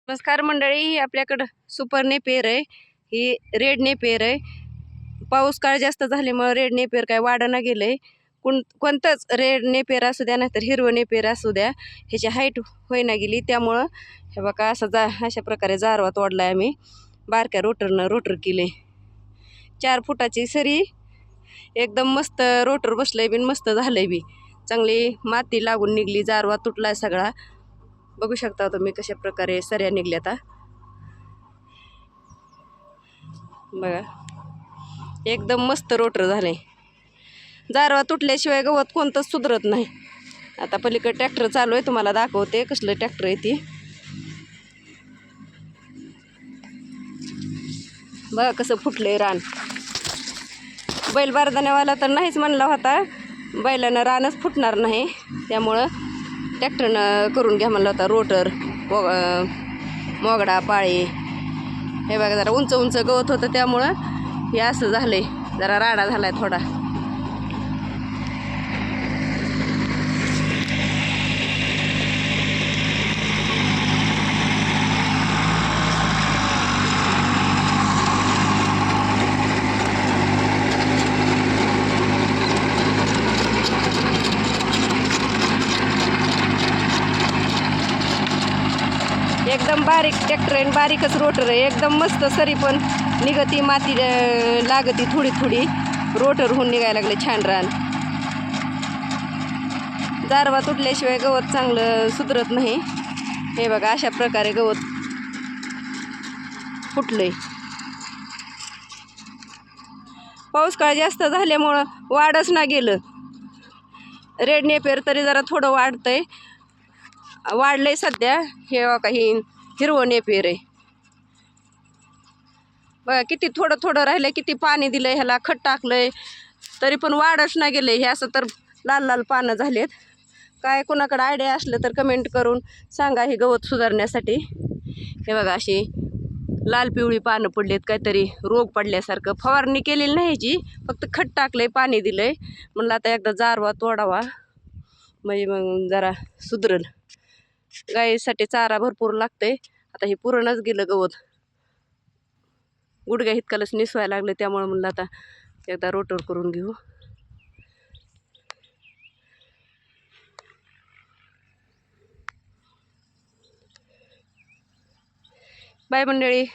नमस्कार मंडळी, ही आपल्याकडं सुपर नेपेर आहे. ही रेड नेपेर आहे. पाऊस काळ जास्त झाल्यामुळे रेड नेपेर काय वाढना गेलंय. कोणतंच रेड नेपेर असू द्या नाहीतर हिरवं नेपेर असू द्या, ह्याची हाईट होईना गेली. त्यामुळं हे बघा अशा प्रकारे जारवा तोडलाय आम्ही. बारक्या रोटर केले. 4 फुटाची सरी एकदम मस्त रोटर बसलंय बी मस्त झालंय बी. चांगली माती लागून निघली, जारवा तुटलाय सगळा. बघू शकता तुम्ही कशा प्रकारे सऱ्या निघल्यात. बघा एकदम मस्त रोटर झाले. जारवा तुटल्याशिवाय गवत कोणतंच सुधरत नाही. आता पलीकडे ट्रॅक्टर चालू आहे, तुम्हाला दाखवते कसलं ट्रॅक्टर आहे ती. बघा कसं फुटलंय रान. बैल बारदाण्यावाला तर नाहीच म्हणला होता, बैलानं रानच फुटणार नाही, त्यामुळं ट्रॅक्टरनं करून घ्या म्हणलं होता रोटर. मोगडा पाळी हे बघा जरा उंच उंच गवत होतं, त्यामुळं हे असं झालंय. जरा राडा झालाय थोडा. एकदम बारीक ट्रॅक्टर आहे, बारीकच रोटर आहे. एकदम मस्त सरी पण निघती, माती लागती थोडी थोडी. रोटर होऊन निघायला लागले छान रान. जारवा तुटल्याशिवाय गवत चांगलं सुधरत नाही. हे बघा अशा प्रकारे गवत फुटलंय. पाऊस काळ जास्त झाल्यामुळं वाढच ना गेलं. रेड नेपेर तरी जरा थोडं वाढतंय, वाढलंय सध्या. हे बघा ही हिरवं नेपेर आहे. बघा किती थोडं थोडं राहिलंय, किती पाणी दिलंय ह्याला, खत टाकलंय, तरी पण वाढच ना गेलंय. हे असं तर लाल लाल पानं झालेत. काय कोणाकडे आयडिया असलं तर कमेंट करून सांगा हे गवत सुधारण्यासाठी. हे बघा अशी लाल पिवळी पानं पडलेत, काहीतरी रोग पडल्यासारखं. फवारणी केलेली नाही ह्याची, फक्त खत टाकलंय, पाणी दिलंय. म्हणलं आता एकदा जारवा तोडावा, म्हणजे मग जरा सुधरल. गाईसाठी चारा भरपूर लागतंय. आता हे पुरणच गेलं गवत, गुडघ्या इतकालच निसवायला लागलं. त्यामुळे म्हणलं आता एकदा रोटर करून घेऊ. बाय मंडळी.